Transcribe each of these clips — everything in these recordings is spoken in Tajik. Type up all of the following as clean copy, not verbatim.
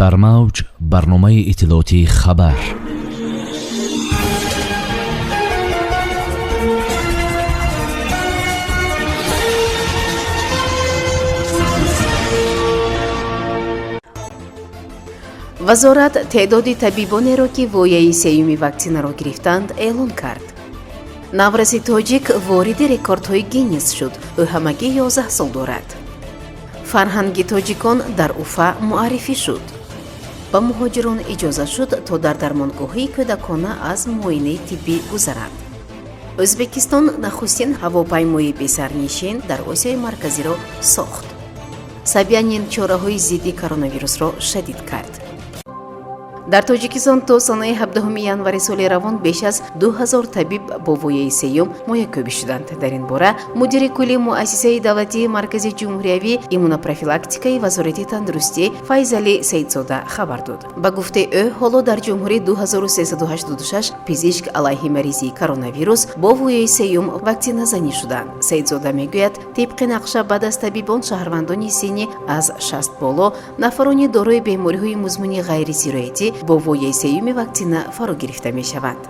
дар мавҷ барномаи иттилоотии хабар. вазорат теъдоди табибонеро ки вояи сеюми ваксинаро гирифтанд эълон кард. наврази тоҷик вориди рекордҳои гиннес шуд. ӯ ҳамагӣ 11 сол дорад. фарҳанги тоҷикон дар уфа муаррифӣ шуд. ба муҳоҷирон иҷоза шуд то дар дармонгоҳҳои кӯдакона аз муоинаи тиббӣ гузаранд. ӯзбекистон нахустин ҳавопаймои бесарнишин дар осиёи марказиро сохт. сабиянин чораҳои зидди коронавирусро шадид кард. дар тоҷикистон то санаи 17 январи соли равон беш аз 2000 табиб бо вояи сеюм моякӯбӣ шуданд. дар ин бора мудири кулли муассисаи давлатии маркази ҷумҳуриявӣ иммунопрофилактикаи вазорати тандурустӣ Файзали Саидзода хабар дод. ба гуфтаи ӯ ҳоло дар ҷумҳурӣ 2386 пизишк алайҳи маризии коронавирус бо вояи сеюм ваксиназанӣ шуданд. Саидзода мегӯяд, тибқи нақша баъд аз табибон шаҳрвандони синни аз 60 боло нафарони дорои бемориҳои музмуни ғайрисироятӣ бо вояи сеюми ваксина фаро гирифта мешаванд.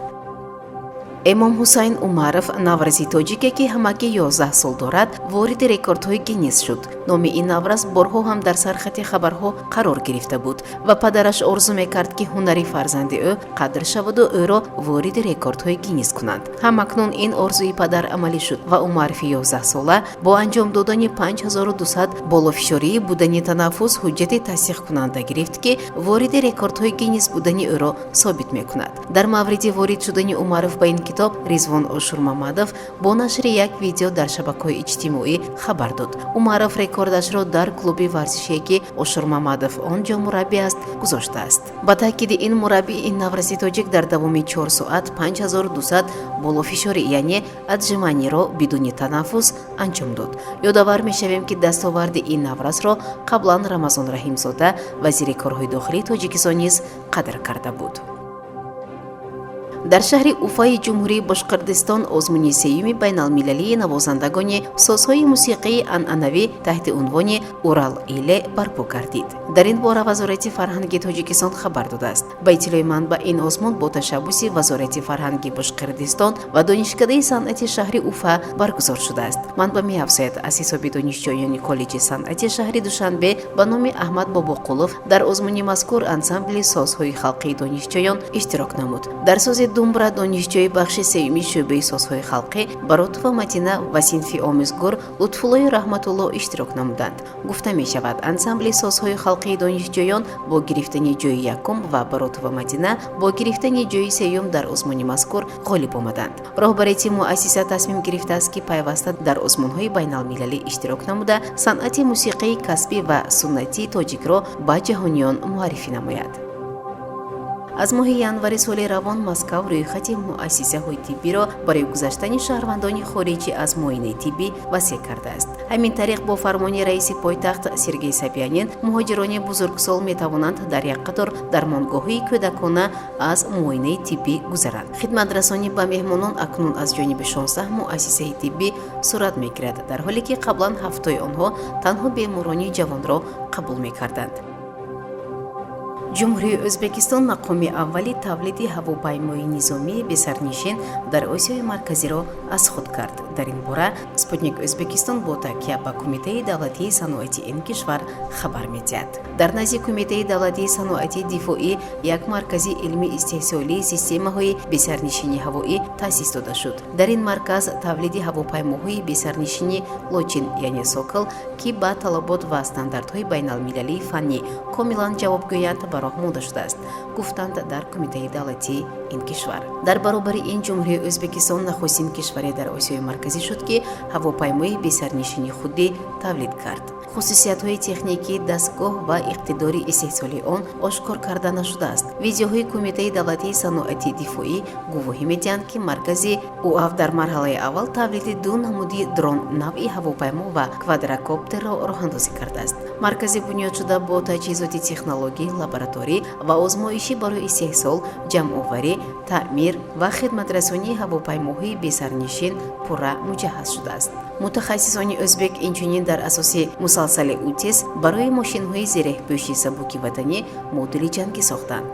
эмом ҳусайн умаров наврази тоҷике ки ҳамагӣ 11 сол дорад вориди рекордҳои гиннес шуд. номи ин навраз борҳо ҳам дар сархати хабарҳо қарор гирифта буд ва падараш орзу мекард ки ҳунари фарзанди ӯ қадр шаваду ӯро вориди рекордҳои гиннес кунанд. ҳамакнун ин орзуи падар амалӣ шуд ва умарови 11 сола бо анҷом додани 5200 болофишории будани танаффус ҳуҷҷати тасдиқкунанда гирифт ки вориди рекордҳои гиннес будани ӯро собит мекунад. дар мавриди ворид шудани умаров ба ин китоб Ризвон Ошурмамадов бо нашри як видео дар шабакаҳои иҷтимоӣ хабар дод. умаров рекордашро дар клуби варзишие ки Ошурмамадов он ҷо мураббӣ аст гузоштааст. ба таъкиди ин мураббӣ ин наврази тоҷик дар давоми 4 соат 5200 болофишорӣ яъне аджиманиро бидуни танаффус анҷом дод. ёдовар мешавем ки дастоварди ин навразро қаблан Рамазон Раҳимзода вазири корҳои дохилии Тоҷикистон низ қадр карда буд. дар шаҳри Уфаи ҷумҳурии Бошқирдистон озмуни сеюми байналмилалии навозандагони созҳои мусиқии анъанавӣ таҳти унвони Урал Иле барпо гардид. дар ин бора вазорати фарҳанги Тоҷикистон хабар додааст. ба иттилои манба ин озмун бо ташаббуси вазорати фарҳанги Бошқирдистон ва донишкадаи санъати шаҳри Уфа баргузор шудааст. манба меафзояд, аз ҳисоби донишҷӯёни коллеҷи санъати шаҳри Душанбе ба номи Аҳмад Бобоқулов дар озмуни мазкур ансамбли созҳои халқии донишҷӯён иштирок намуд. дар сози думбра донишҷӯи бахши сеюми шӯъбаи созҳои халқӣ Баротова Матина ва синфи омӯзгор Лутфуллои Раҳматулло иштирок намуданд. гуфта мешавад, ансамбли созҳои халқии донишҷӯён бо гирифтани ҷойи якум ва Баротова Матина бо гирифтани ҷойи сеюм дар озмуни мазкур ғолиб омаданд. роҳбарияти муассиса тасмим гирифтааст ки пайваста дар озмунҳои байналмилалӣ иштирок намуда санъати мусиқии касбӣ ва суннатии тоҷикро ба ҷаҳониён муаррифӣ намояд. аз моҳи январи соли равон Москав рӯйхати муассисаҳои тиббиро барои гузаштани шаҳрвандони хориҷӣ аз муоинаи тиббӣ васеъ кардааст. ҳамин тариқ бо фармони раиси пойтахт Сергей Собянин муҳоҷирони бузургсол метавонанд дар як қатор дармонгоҳҳои кӯдакона аз муоинаи тиббӣ гузаранд. хидматрасонӣ ба меҳмонон акнун аз ҷониби 16 муассисаи тиббӣ сурат мегирад, дар ҳоле ки қаблан 7 онҳо танҳо беморони ҷавонро қабул мекарданд. ҷумҳурии Ӯзбекистон мақоми аввали тавлиди ҳавопаймои низомии бесарнишин дар Осиёи марказиро аз худ кард. дар ин бора Спутник Ӯзбекистон бо такя ба Кумитаи давлатии саноати ин кишвар хабар медиҳад. дар назди Кумитаи давлатии саноати дифоӣ як маркази илми истеҳсолии системаҳои бесарнишини ҳавоӣ таъсис дода шуд. дар ин марказ тавлиди ҳавопаймоҳои бесарнишини лочин яъне Сокол ки ба талабот ва стандартҳои байналмилалии фаннӣ комилан ҷавобгӯянд ба роҳ монда шудааст, гуфтанд дар Кумитаи давлатии ин кишвар. дар баробари ин ҷумҳурии Ӯзбекистон нахустин кишваре дар Осиёи марказӣ шуд ки ҳавопаймои бесарнишини худӣ тавлид кард. хусусиятҳои техникӣ, дастгоҳ ва иқтидори истеҳсоли он ошкор карда нашудааст. видеоҳои Кумитаи давлатии саноати дифоӣ гувоҳӣ медиҳанд ки маркази УАВ дар марҳалаи аввал тавлиди 2 намуди дрон навъи ҳавопаймо ва квадрокоптерро роҳандозӣ кардааст. маркази бунёдшуда бо таҷҳизоти технологӣ, лабораторӣ ва озмоишӣ барои истеҳсол, ҷамъоварӣ, таъмир ва хидматрасонии ҳавопаймоҳои бесарнишин пурра муҷаҳҳаз шудааст. мутахассисони ӯзбек инчунин дар асоси мусалсали утис барои мошинҳои зереҳпӯши сабуки ватанӣ модули ҷангӣ сохтанд.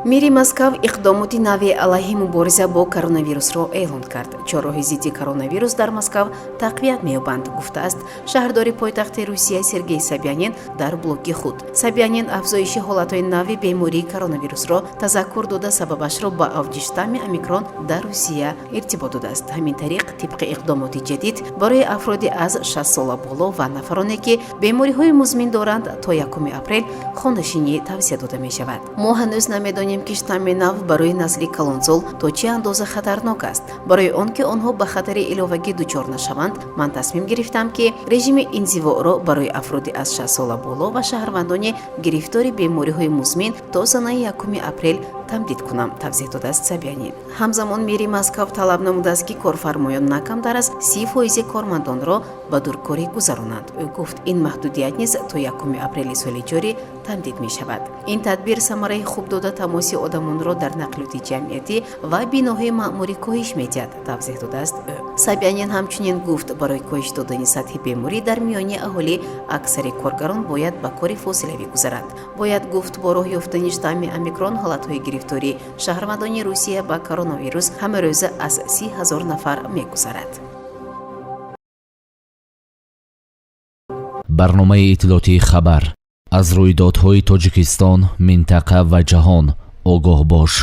мери Москав иқдомоти нави алайҳи мубориза бо коронавирусро эълон кард. чорроҳи зидди коронавирус дар Москав тақвият меёбанд, гуфтааст шаҳрдори пойтахти Русия Сергей Собянин дар блоги худ. Собянин афзоиши ҳолатҳои нави бемории коронавирусро тазаккур дода, сабабашро ба авҷи штамми омикрон дар Русия иртибот додааст. ҳамин тариқ тибқи иқдомоти ҷадид барои афроди аз 60 сола боло ва нафароне ки бемориҳои музмин доранд то 1 апрел хонашинӣ тавсия дода мешавад. мо ҳанӯз намедонем ки штамми нав барои насли калонсол то чӣ андоза хатарнок аст. барои он ки онҳо ба хатари иловагӣ дучор нашаванд, ман тасмим гирифтам ки режими инзивоъро барои афроди аз 60 сола боло ва шаҳрвандони гирифтори бемориҳои музмин то санаи 1 апрел тамдид кунам, тавзеҳ додааст Собянин. ҳамзамон мери Москав талаб намудааст ки корфармоён на камтар аз 30% кормандонро ба дуркорӣ гузаронанд. ӯ гуфт ин маҳдудият низ то 1 апрели соли ҷорӣ тамдид мешавад. ин тадбир самараи хуб дода тамоси одамонро дар нақлиёти ҷамъиятӣ ва биноҳои маъмурӣ коҳиш медиҳад, тавзеҳ додааст ӯ. Собянин ҳамчунин гуфт барои коҳиш додани сатҳи беморӣ дар миёни аҳолӣ аксари коргарон бояд ба кори фосилавӣ гузаранд. бояд гуфт бо роҳ ёфтани штамми омикрон ҳолатҳои гирифтории шаҳрвандони Русия ба коронавирус ҳамарӯза аз 30 000 нафар мегузарад. барномаи иттилоотии хабар. аз рӯйдодҳои Тоҷикистон, минтақа ва ҷаҳон огоҳ бош.